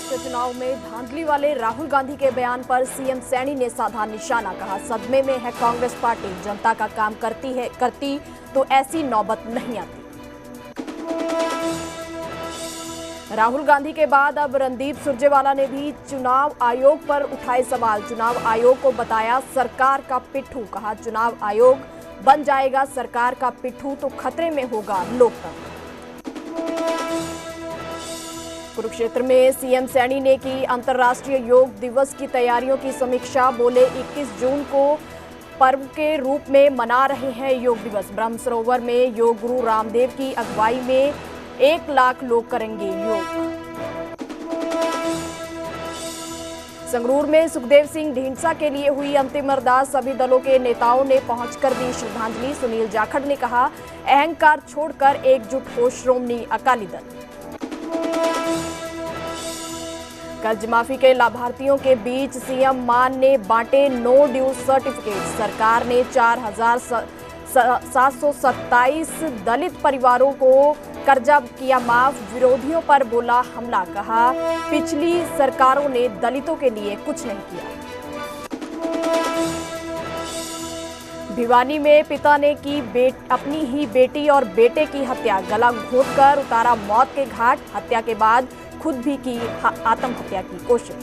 से चुनाव में धांधली वाले राहुल गांधी के बयान पर सीएम सैनी ने साधा निशाना। कहा, सदमे में है कांग्रेस पार्टी, जनता का काम करती तो ऐसी नौबत नहीं आती। राहुल गांधी के बाद अब रणदीप सुरजेवाला ने भी चुनाव आयोग पर उठाए सवाल। चुनाव आयोग को बताया सरकार का पिट्ठू। कहा, चुनाव आयोग बन जाएगा सरकार का पिट्ठू तो खतरे में होगा लोकतंत्र। कुरुक्षेत्र में सीएम सैनी ने की अंतर्राष्ट्रीय योग दिवस की तैयारियों की समीक्षा। बोले, 21 जून को पर्व के रूप में मना रहे हैं योग दिवस। ब्रह्म सरोवर में योग गुरु रामदेव की अगुवाई में 1 लाख लोग करेंगे योग। संगरूर में सुखदेव सिंह ढींढसा के लिए हुई अंतिम अरदास। सभी दलों के नेताओं ने पहुंचकर दी श्रद्धांजलि। सुनील जाखड़ ने कहा, अहंकार छोड़कर एकजुट हो श्रोमणी अकाली दल। कर्ज माफी के लाभार्थियों के बीच सीएम मान ने बांटे नो ड्यू सर्टिफिकेट। सरकार ने 4,727 दलित परिवारों को कर्जा किया माफ। विरोधियों पर बोला हमला। कहा, पिछली सरकारों ने दलितों के लिए कुछ नहीं किया। भिवानी में पिता ने की अपनी ही बेटी और बेटे की हत्या। गला घोंटकर उतारा मौत के घाट। हत्या के बाद खुद भी की आत्महत्या की कोशिश।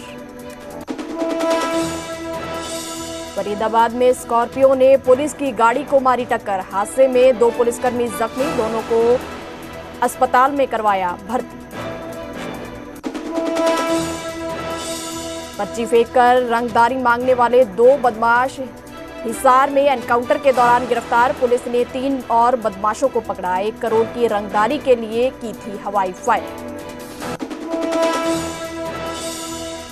फरीदाबाद में स्कॉर्पियो ने पुलिस की गाड़ी को मारी टक्कर। हादसे में 2 पुलिसकर्मी जख्मी, दोनों को अस्पताल में करवाया भर्ती। पर्ची फेंककर रंगदारी मांगने वाले 2 बदमाश हिसार में एनकाउंटर के दौरान गिरफ्तार। पुलिस ने 3 और बदमाशों को पकड़ा। 1 करोड़ की रंगदारी के लिए की थी हवाई फायर।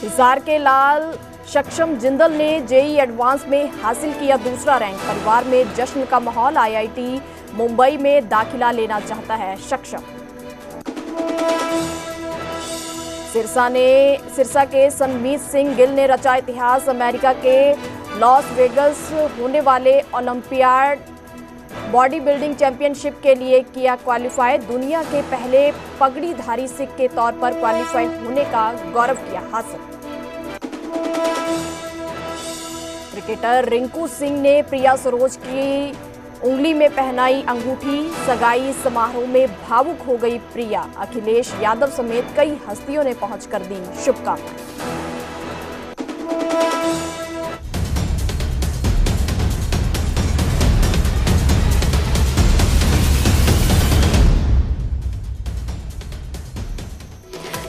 हिसार के लाल सक्षम जिंदल ने जेईई एडवांस में हासिल किया दूसरा रैंक। परिवार में जश्न का माहौल। आईआईटी मुंबई में दाखिला लेना चाहता है सक्षम। सिरसा के सनमीत सिंह गिल ने रचा इतिहास। अमेरिका के लॉस वेगस होने वाले ओलंपियाड बॉडी बिल्डिंग चैंपियनशिप के लिए किया क्वालिफाई। दुनिया के पहले पगड़ीधारी सिख के तौर पर क्वालिफाई होने का गौरव किया हासिल। क्रिकेटर रिंकू सिंह ने प्रिया सरोज की उंगली में पहनाई अंगूठी। सगाई समारोह में भावुक हो गई प्रिया। अखिलेश यादव समेत कई हस्तियों ने पहुंचकर दी शुभकामनाएं।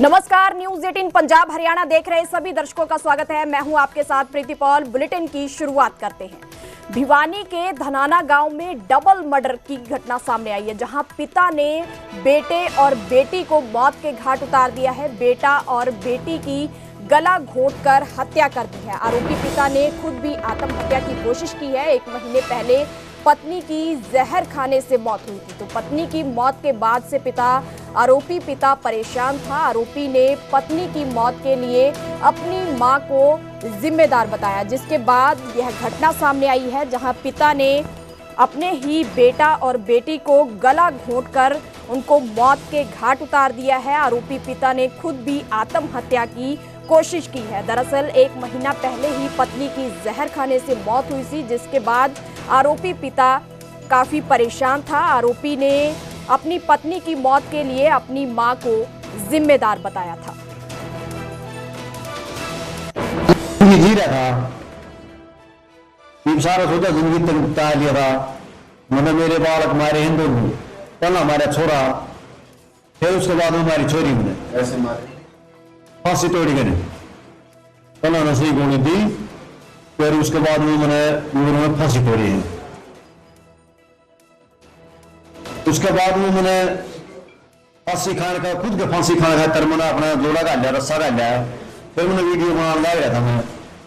नमस्कार, न्यूज 18 पंजाब हरियाणा देख रहे सभी दर्शकों का स्वागत है। मैं हूं आपके साथ प्रीति पॉल। बुलेटिन की शुरुआत करते हैं। भिवानी के धनाना गांव में डबल मर्डर की घटना सामने आई है, जहां पिता ने बेटे और बेटी को मौत के घाट उतार दिया है। बेटा और बेटी की गला घोंटकर हत्या कर दी है। आरोपी पिता ने खुद भी आत्महत्या की कोशिश की है। 1 महीने पहले पत्नी की जहर खाने से मौत हुई थी, तो पत्नी की मौत के बाद से आरोपी पिता परेशान था। आरोपी ने पत्नी की मौत के लिए अपनी मां को जिम्मेदार बताया, जिसके बाद यह घटना सामने आई है, जहां पिता ने अपने ही बेटा और बेटी को गला घोंटकर उनको मौत के घाट उतार दिया है। आरोपी पिता ने खुद भी आत्महत्या की कोशिश की है। दरअसल 1 महीना पहले ही पत्नी की जहर खाने से मौत हुई थी, जिसके बाद आरोपी पिता काफी परेशान था। आरोपी ने अपनी पत्नी की मौत के लिए अपनी मां को जिम्मेदार बताया था। जी रहा था, सारा सोचा जिंदगी बिता लिया था। मतलब मेरे बालक मारे हिंदू में, पहला हमारा छोरा, फिर उसके बाद हमारी छोरी में ऐसे मारे, फांसी तोड़ी गई। पहला नसली गोली दी, फिर उसके बाद मैंने फांसी तोड़ी है। उसके बाद में मैंने फांसी खाने का, खुद के फांसी खाने का तर मैंने अपना जोड़ा का लिया, रस्सा का लिया। फिर मैंने वीडियो बनाने लग रहा था। मैं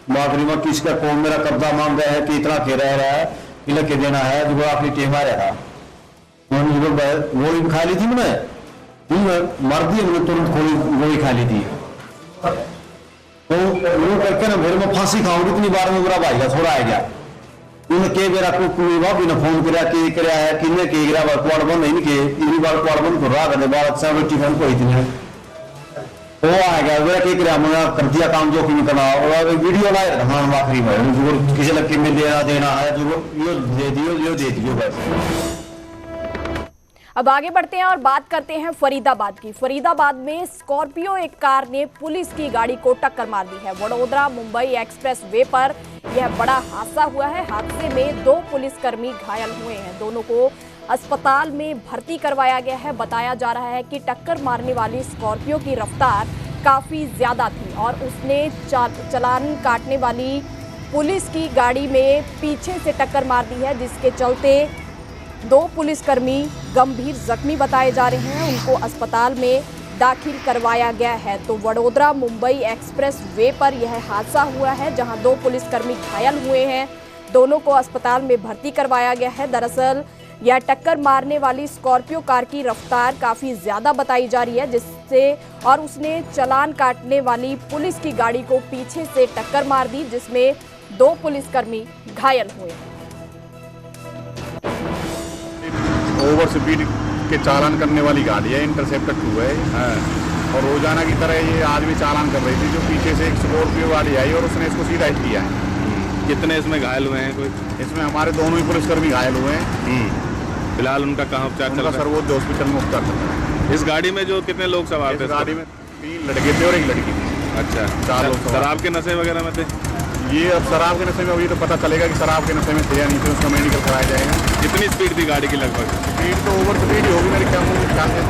बाकरी में किसका कौन मेरा कब्जा मांग रहा है कि इतना के रह रहा है, किला के देना है, जो आखिरी टीम आ रहा था। गोली खा ली थी मैंने, मर दी मैंने, तुरंत गोली खा ली थी। तो वो करके ना फिर मैं फांसी खाऊंगी। इतनी बार में मेरा भाई का थोड़ा आ गया। उन्हें के बेरा को भाभी ने फोन किया कि कराया है किन्ने के गिरा क्वाड बंद नहीं के इतनी बार क्वाड बंद कर रहा है बार अच्छा टिफिन को इतने वो आ गया वो क्या करे हमने कर दिया काम जो कि करना और वीडियो लाए हाँ आखिरी में जो किसी लड़के में देना है जो यो दे दियो बस। अब आगे बढ़ते हैं और बात करते हैं फरीदाबाद की। फरीदाबाद में स्कॉर्पियो एक कार ने पुलिस की गाड़ी को टक्कर मार दी है। वडोदरा मुंबई एक्सप्रेस वे पर यह बड़ा हादसा हुआ है। हादसे में 2 पुलिसकर्मी घायल हुए हैं। दोनों को अस्पताल में भर्ती करवाया गया है। बताया जा रहा है कि टक्कर मारने वाली स्कॉर्पियो की रफ्तार काफी ज्यादा थी और उसने चालान काटने वाली पुलिस की गाड़ी में पीछे से टक्कर मार दी है, जिसके चलते 2 पुलिसकर्मी गंभीर जख्मी बताए जा रहे हैं। उनको अस्पताल में दाखिल करवाया गया है। तो वडोदरा मुंबई एक्सप्रेस वे पर यह हादसा हुआ है, जहां 2 पुलिसकर्मी घायल हुए हैं। दोनों को अस्पताल में भर्ती करवाया गया है। दरअसल यह टक्कर मारने वाली स्कॉर्पियो कार की रफ्तार काफ़ी ज़्यादा बताई जा रही है, जिससे और उसने चालान काटने वाली पुलिस की गाड़ी को पीछे से टक्कर मार दी, जिसमें 2 पुलिसकर्मी घायल हुए। ओवर स्पीड के चालान करने वाली गाड़ी है, इंटरसेप्टर 2 है। और रोजाना की तरह ये आदमी चालान कर रही थी, जो पीछे से एक स्कॉर्पियो गाड़ी आई और उसने इसको सीधा हिट किया है। कितने इसमें घायल हुए हैं? कोई इसमें हमारे दोनों ही पुलिसकर्मी घायल हुए हैं। फिलहाल उनका कहाँ उपचार चल रहा है? सर्वोदय हॉस्पिटल में उपचार चल रहा है। इस गाड़ी में जो कितने लोग सवार थे? गाड़ी में 3 लड़के थे और 1 लड़की थी। अच्छा, 4 लोग। शराब के नशे वगैरह में थे? ये अब शराब के नशे में अभी तो पता चलेगा कि शराब के नशे में थे या नहीं थे, उसका मेडिकल कराया जाएगा। कितनी स्पीड थी गाड़ी की? लगभग स्पीड तो ओवर स्पीड ही होगी मेरे ख्याल से।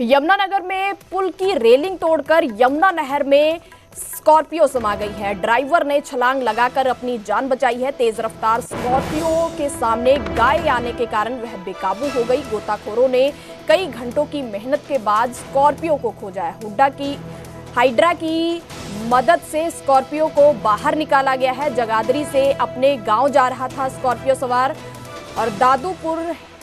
यमुनानगर में पुल की रेलिंग तोड़कर यमुना नहर में स्कॉर्पियो समा गई है। ड्राइवर ने छलांग लगाकर अपनी जान बचाई है। तेज रफ्तार स्कॉर्पियो के सामने गाय आने के कारण वह बेकाबू हो गई। गोताखोरों ने कई घंटों की मेहनत के बाद स्कॉर्पियो को खोजा है। हाइड्रा की मदद से स्कॉर्पियो को बाहर निकाला गया है। जगाधरी से अपने गांव जा रहा था स्कॉर्पियो सवार और दादूपुर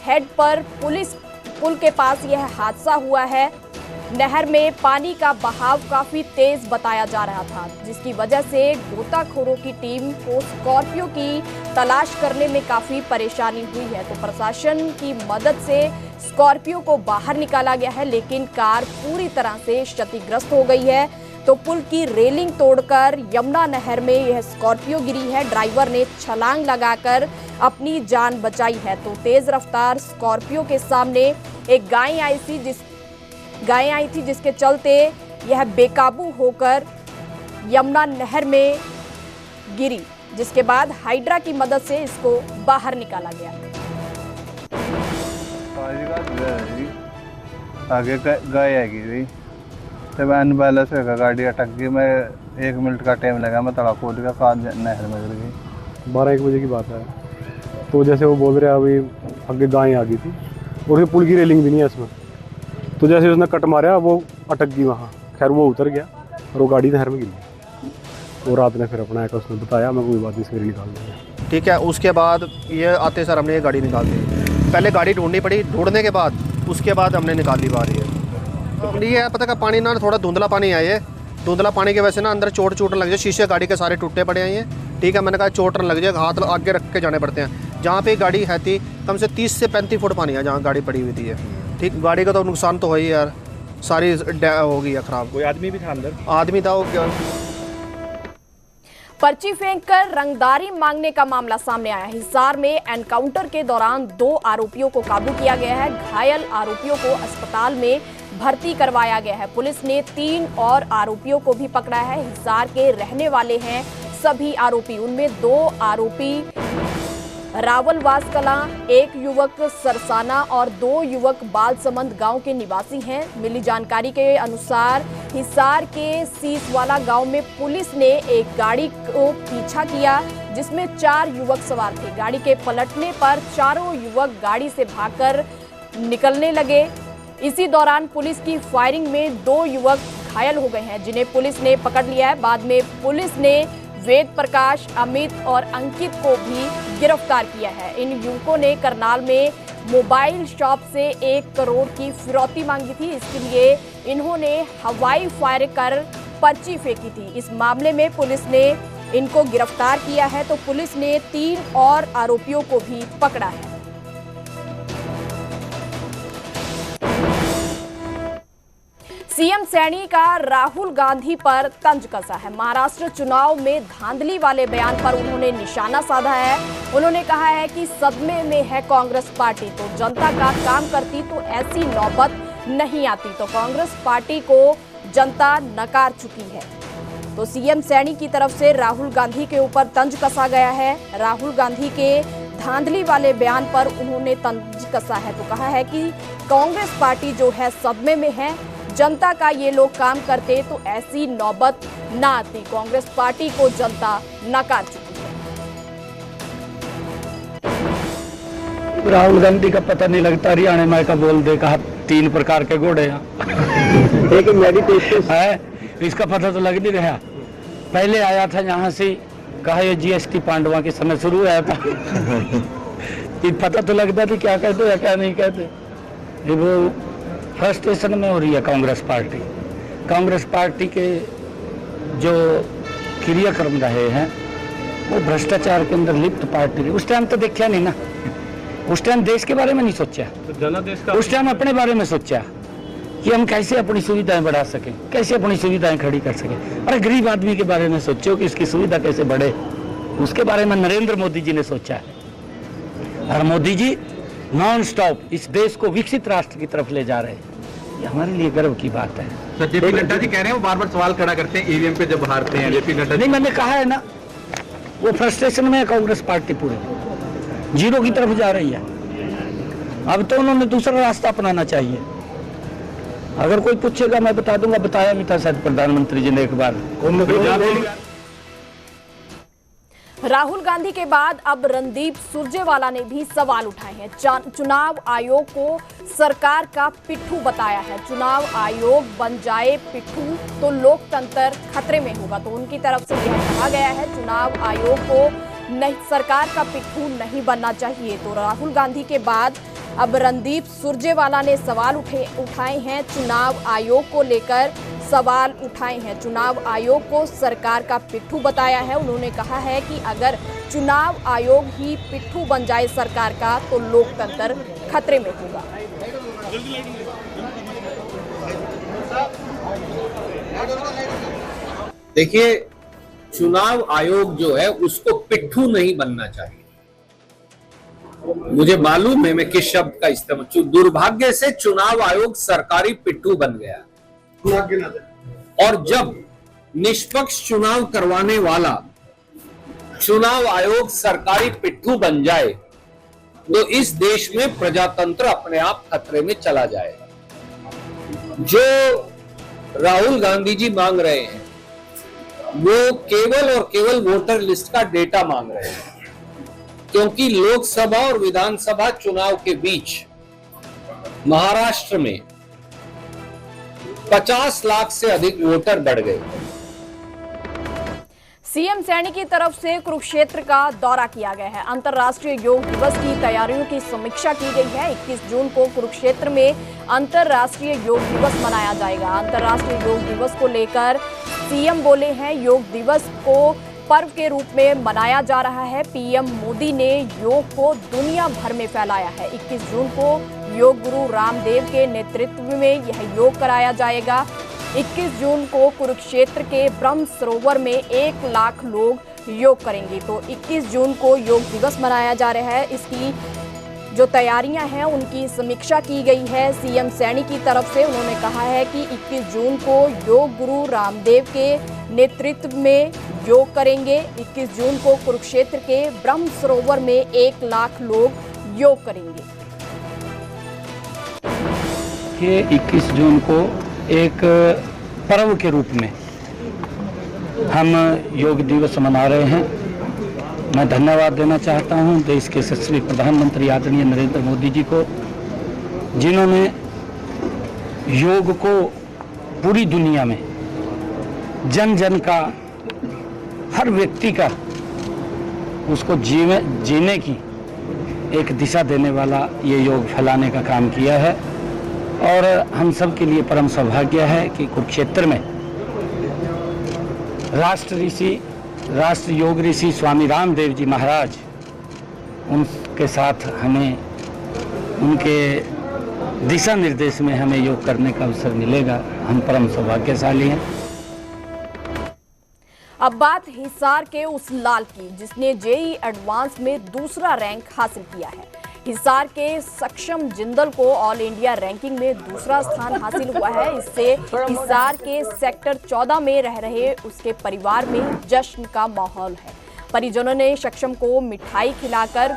हेड पर पुल के पास यह हादसा हुआ है। नहर में पानी का बहाव काफी तेज बताया जा रहा था, जिसकी वजह से गोताखोरों की टीम को स्कॉर्पियो की तलाश करने में काफी परेशानी हुई है। तो प्रशासन की मदद से स्कॉर्पियो को बाहर निकाला गया है, लेकिन कार पूरी तरह से क्षतिग्रस्त हो गई है। तो पुल की रेलिंग तोड़कर यमुना नहर में यह स्कॉर्पियो गिरी है। ड्राइवर ने छलांग लगाकर अपनी जान बचाई है। तो तेज रफ्तार स्कॉर्पियो के सामने एक गाय आई थी, जिसके चलते यह बेकाबू होकर यमुना नहर में गिरी, जिसके बाद हाइड्रा की मदद से इसको बाहर निकाला गया। आगे गाय आएगी भाई, तब अनबैलेंस होगा, गाड़ी अटक गई। मैं 1 मिनट का टाइम लगा, मैं तड़ा कूद गया, कार नहर में गिर गई। 12-1 बजे की बात है। तो जैसे वो बोल रहे अभी आगे गाय आ गई थी और पुल की रेलिंग भी नहीं है इसमें, तो जैसे उसने कट मारा वो अटक गई वहाँ। खैर वो उतर गया और वो गाड़ी नहर में गिर गई। वो रात ने फिर अपना एक उसने बताया, मैं कोई बात नहीं सवेरे निकाल दूँगा। ठीक है, उसके बाद ये आते सर हमने ये गाड़ी निकाल दी। पहले गाड़ी ढूंढनी पड़ी, ढूंढने के बाद उसके बाद हमने निकाल ली बाहर। ये है पता का पानी ना थोड़ा धुंधला पानी आया है। धुंधला पानी की वजह से ना अंदर चोट लग जाए, शीशे गाड़ी के सारे टूटे पड़े हैं। ठीक है, मैंने कहा चोट न लग जाए, हाथ आगे रख के जाने पड़ते हैं। जहाँ पे गाड़ी है थी कम से 30 से 35 फुट पानी है जहाँ गाड़ी पड़ी हुई थी। ठीक, गाड़ी का तो नुकसान तो हो ही यार, सारी हो गई है खराब। कोई आदमी भी था अंदर? आदमी था वो क्या। पर्ची फेंककर रंगदारी मांगने का मामला सामने आया। हिसार में एनकाउंटर के दौरान 2 आरोपियों को काबू किया गया है। घायल आरोपियों को अस्पताल में भर्ती करवाया गया है। पुलिस ने 3 और आरोपियों को भी पकड़ा है। हिसार के रहने वाले हैं सभी आरोपी। उनमें 2 आरोपी रावलवास कला, 1 युवक सरसाना और 2 युवक बालसमंद गांव के निवासी हैं। मिली जानकारी के अनुसार हिसार के सीसवाला गांव में पुलिस ने एक गाड़ी को पीछा किया, जिसमें 4 युवक सवार थे। गाड़ी के पलटने पर चारों युवक गाड़ी से भागकर निकलने लगे। इसी दौरान पुलिस की फायरिंग में 2 युवक घायल हो गए हैं, जिन्हें पुलिस ने पकड़ लिया है। बाद में पुलिस ने वेद प्रकाश, अमित और अंकित को भी गिरफ्तार किया है। इन युवकों ने करनाल में मोबाइल शॉप से 1 करोड़ की फिरौती मांगी थी। इसके लिए इन्होंने हवाई फायर कर पर्ची फेंकी थी। इस मामले में पुलिस ने इनको गिरफ्तार किया है। तो पुलिस ने 3 और आरोपियों को भी पकड़ा है। सीएम सैनी का राहुल गांधी पर तंज कसा है। महाराष्ट्र चुनाव में धांधली वाले बयान पर उन्होंने निशाना साधा है। उन्होंने कहा है कि सदमे में है कांग्रेस पार्टी, तो जनता का काम करती तो ऐसी नौबत नहीं आती। तो कांग्रेस पार्टी को जनता नकार चुकी है। तो सीएम सैनी की तरफ से राहुल गांधी के ऊपर तंज कसा गया है। राहुल गांधी के धांधली वाले बयान पर उन्होंने तंज कसा है, तो कहा है कि कांग्रेस पार्टी जो है सदमे में है, जनता का ये लोग काम करते तो ऐसी नौबत ना आती। कांग्रेस पार्टी को जनता नकार चुकी है। राहुल गांधी का पता नहीं लगता, हरियाणा में का बोल दे, कहा 3 प्रकार के घोड़े हैं। एक मेडिटेशन है, इसका पता तो लग नहीं रहा। पहले आया था यहाँ से, कहा ये जीएसटी पांडवा के समय शुरू हुआ था। पता तो लगता थी क्या कहते या क्या नहीं कहते। ये वो फ्रस्ट्रेशन में हो रही है कांग्रेस पार्टी। कांग्रेस पार्टी के जो क्रियाक्रम रहे हैं वो भ्रष्टाचार के अंदर लिप्त पार्टी। उस टाइम तो देखा नहीं ना, उस टाइम देश के बारे में नहीं सोचा, उस टाइम अपने बारे में सोचा कि हम कैसे अपनी सुविधाएं बढ़ा सकें, कैसे अपनी सुविधाएं खड़ी कर सकें। अरे गरीब आदमी के बारे में सोचो कि इसकी सुविधा कैसे बढ़े, उसके बारे में नरेंद्र मोदी जी ने सोचा है। और मोदी जी नॉन स्टॉप इस देश को विकसित राष्ट्र की तरफ ले जा रहे हैं। ये हमारे लिए गर्व की बात है। सर जेपी नड्डा जी कह रहे हैं, वो बार-बार सवाल खड़ा करते हैं ईवीएम पे जब हारते हैं जेपी नड्डा। नहीं, मैंने कहा है ना, वो फ्रस्ट्रेशन में है कांग्रेस पार्टी, पूरे जीरो की तरफ जा रही है। अब तो उन्होंने दूसरा रास्ता अपनाना चाहिए। अगर कोई पूछेगा मैं बता दूंगा, बताया भी था शायद प्रधानमंत्री जी ने एक बार। राहुल गांधी के बाद अब रणदीप सुरजेवाला ने भी सवाल उठाए हैं। चुनाव आयोग को सरकार का पिट्ठू बताया है। चुनाव आयोग बन जाए पिट्ठू तो लोकतंत्र खतरे में होगा। तो उनकी तरफ से यह कहा गया है चुनाव आयोग को नहीं, सरकार का पिट्ठू नहीं बनना चाहिए। तो राहुल गांधी के बाद अब रणदीप सुरजेवाला ने सवाल उठाए हैं, चुनाव आयोग को लेकर सवाल उठाए हैं। चुनाव आयोग को सरकार का पिट्ठू बताया है। उन्होंने कहा है कि अगर चुनाव आयोग ही पिट्ठू बन जाए सरकार का तो लोकतंत्र खतरे में होगा। देखिए, चुनाव आयोग जो है उसको पिट्ठू नहीं बनना चाहिए। मुझे मालूम है मैं किस शब्द का इस्तेमाल, दुर्भाग्य से चुनाव आयोग सरकारी पिट्ठू बन गया। और जब निष्पक्ष चुनाव करवाने वाला चुनाव आयोग सरकारी पिट्ठू बन जाए तो इस देश में प्रजातंत्र अपने आप खतरे में चला जाएगा। जो राहुल गांधी जी मांग रहे हैं वो केवल और केवल वोटर लिस्ट का डेटा मांग रहे हैं, क्योंकि लोकसभा और विधानसभा चुनाव के बीच महाराष्ट्र में 50 लाख से अधिक वोटर बढ़ गए। सीएम सैनी की तरफ से कुरुक्षेत्र का दौरा किया गया है। अंतर्राष्ट्रीय योग दिवस की तैयारियों की समीक्षा की गई है। 21 जून को कुरुक्षेत्र में अंतर्राष्ट्रीय योग दिवस मनाया जाएगा। अंतर्राष्ट्रीय योग दिवस को लेकर सीएम बोले हैं, योग दिवस को पर्व के रूप में मनाया जा रहा है। पीएम मोदी ने योग को दुनिया भर में फैलाया है। 21 जून को योग गुरु रामदेव के नेतृत्व में यह योग कराया जाएगा। 21 जून को कुरुक्षेत्र के ब्रह्म सरोवर में 1 लाख लोग योग करेंगे। तो 21 जून को योग दिवस मनाया जा रहा है। इसकी जो तैयारियां हैं उनकी समीक्षा की गई है सीएम सैनी की तरफ से। उन्होंने कहा है कि 21 जून को योग गुरु रामदेव के नेतृत्व में योग करेंगे। 21 जून को कुरुक्षेत्र के ब्रह्म सरोवर में 1 लाख लोग योग करेंगे। ये 21 जून को एक पर्व के रूप में हम योग दिवस मना रहे हैं। मैं धन्यवाद देना चाहता हूं देश के यशस्वी प्रधानमंत्री आदरणीय नरेंद्र मोदी जी को, जिन्होंने योग को पूरी दुनिया में जन जन का, हर व्यक्ति का, उसको जीने की एक दिशा देने वाला ये योग फैलाने का काम किया है। और हम सब के लिए परम सौभाग्य है कि कुरुक्षेत्र में राष्ट्र योग ऋषि स्वामी रामदेव जी महाराज, उनके साथ हमें उनके दिशा निर्देश में हमें योग करने का अवसर मिलेगा। हम परम सौभाग्यशाली हैं। अब बात हिसार के उस लाल की जिसने जेईई एडवांस में दूसरा रैंक हासिल किया है। हिसार के सक्षम जिंदल को ऑल इंडिया रैंकिंग में दूसरा स्थान हासिल हुआ है। इससे हिसार के सेक्टर 14 में रह रहे उसके परिवार में जश्न का माहौल है। परिजनों ने सक्षम को मिठाई खिलाकर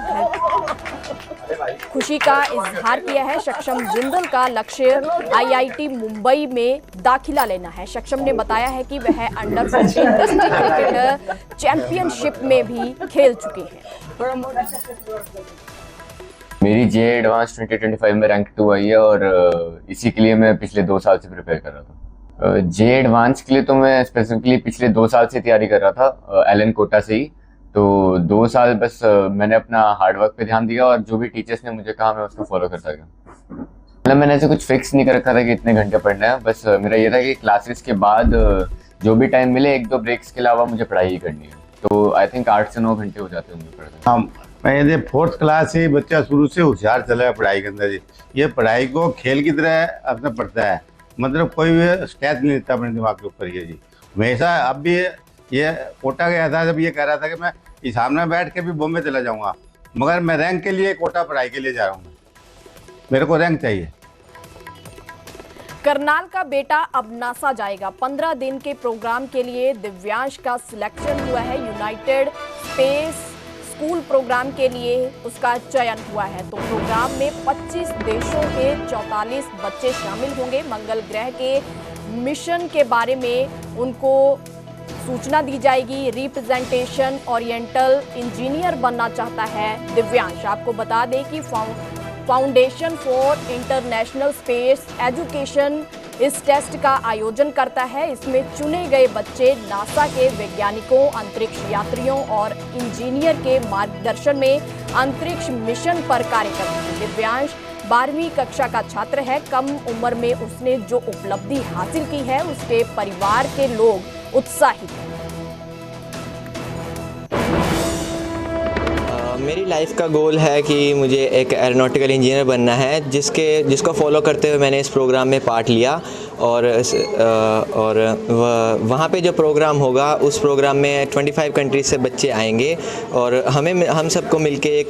खुशी का इजहार किया है। सक्षम जिंदल का लक्ष्य आईआईटी मुंबई में दाखिला लेना है। सक्षम ने बताया है कि वह अंडर 14 डिस्ट्रिक्ट क्रिकेट चैंपियनशिप में भी खेल चुके हैं। मेरी जे एडवांस 2025 में रैंक 2 आई है और इसी के लिए मैं पिछले 2 साल से प्रिपेयर कर रहा था। जे एडवांस के लिए तो मैं स्पेसिफिकली पिछले 2 साल से तैयारी कर रहा था एलन कोटा से ही। तो 2 साल बस मैंने अपना हार्डवर्क पे ध्यान दिया और जो भी टीचर्स ने मुझे कहा मैं उसको फॉलो करता गया। मतलब मैंने ऐसे कुछ फिक्स नहीं कर रखा था कि इतने घंटे पढ़ना है। बस मेरा ये था कि क्लासेस के बाद जो भी टाइम मिले 1-2 ब्रेक्स के अलावा मुझे पढ़ाई ही करनी है। तो आई थिंक 8 से 9 घंटे हो जाते हैं मुझे पढ़ने। हाँ, मैं 4th क्लास से बच्चा शुरू से होशियार चला है पढ़ाई के अंदर। ये पढ़ाई को खेल की तरह अपना पढ़ता है, मतलब कोई भी स्ट्रेस नहीं लेता अपने दिमाग के ऊपर। ये जी हमेशा अब भी ये कोटा गया था जब ये कह रहा था कि मैं इस सामने बैठ के भी बॉम्बे चला जाऊंगा, मगर मैं रैंक के लिए कोटा पढ़ाई के लिए जा रहा हूँ। मेरे को रैंक चाहिए। करनाल का बेटा अब नासा जाएगा। 15 दिन के प्रोग्राम के लिए दिव्यांश का सिलेक्शन हुआ है। यूनाइटेड स्पेस स्कूल प्रोग्राम के लिए उसका चयन हुआ है। तो प्रोग्राम में 25 देशों के 44 बच्चे शामिल होंगे। मंगल ग्रह के मिशन के बारे में उनको सूचना दी जाएगी। रिप्रेजेंटेशन ओरिएंटल इंजीनियर बनना चाहता है दिव्यांश। आपको बता दें कि foundation for international space education इस टेस्ट का आयोजन करता है। इसमें चुने गए बच्चे नासा के वैज्ञानिकों, अंतरिक्ष यात्रियों और इंजीनियर के मार्गदर्शन में अंतरिक्ष मिशन पर कार्य करते हैं। दिव्यांश 12वीं कक्षा का छात्र है। कम उम्र में उसने जो उपलब्धि हासिल की है उसके परिवार के लोग उत्साहित हैं। मेरी लाइफ का गोल है कि मुझे एक एरोनॉटिकल इंजीनियर बनना है, जिसको फॉलो करते हुए मैंने इस प्रोग्राम में पार्ट लिया। और वहाँ पे जो प्रोग्राम होगा उस प्रोग्राम में 25 कंट्रीज से बच्चे आएंगे और हम सबको मिलके एक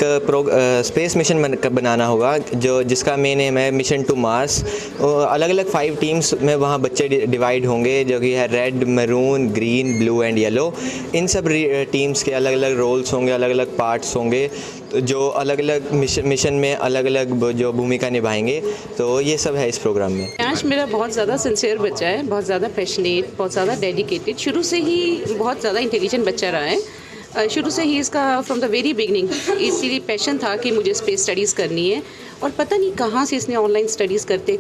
स्पेस मिशन बनाना होगा जिसका मेन एम है मिशन टू मार्स। अलग अलग 5 टीम्स में वहाँ बच्चे डिवाइड होंगे, जो कि है red, maroon, green, blue and yellow. इन सब टीम्स के अलग अलग रोल्स होंगे, अलग अलग पार्ट्स होंगे जो अलग अलग मिशन में अलग अलग जो भूमिका निभाएंगे। तो ये सब है इस प्रोग्राम में। दिव्यांश मेरा बहुत ज़्यादा सिंसियर बच्चा है, बहुत ज़्यादा पैशनेट, बहुत ज़्यादा डेडिकेटेड। शुरू से ही बहुत ज़्यादा इंटेलिजेंट बच्चा रहा है। शुरू से ही इसका फ्रॉम द वेरी बिगनिंग इसलिए पैशन था कि मुझे स्पेस स्टडीज़ करनी है। और पता नहीं कहाँ से इसने ऑनलाइन स्टडीज़ करते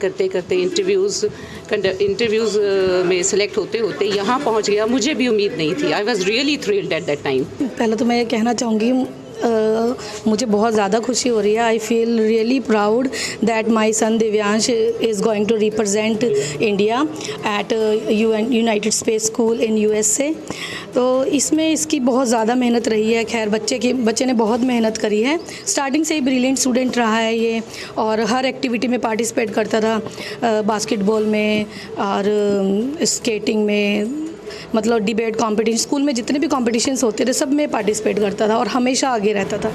इंटरव्यूज़ में सिलेक्ट होते यहाँ पहुँच गया। मुझे भी उम्मीद नहीं थी। I was really thrilled at that time. पहले तो मैं ये कहना चाहूँगी मुझे बहुत ज़्यादा खुशी हो रही है। I feel really proud that my son Divyansh is going to represent India at United Space School in USA। तो इसमें इसकी बहुत ज़्यादा मेहनत रही है। खैर बच्चे ने बहुत मेहनत करी है। स्टार्टिंग से ही ब्रिलियंट स्टूडेंट रहा है ये, और हर एक्टिविटी में पार्टिसिपेट करता था। बास्केटबॉल में और स्केटिंग में, मतलब डिबेट कंपटीशन, स्कूल में जितने भी कंपटीशंस होते थे सब में पार्टिसिपेट करता था और हमेशा आगे रहता था।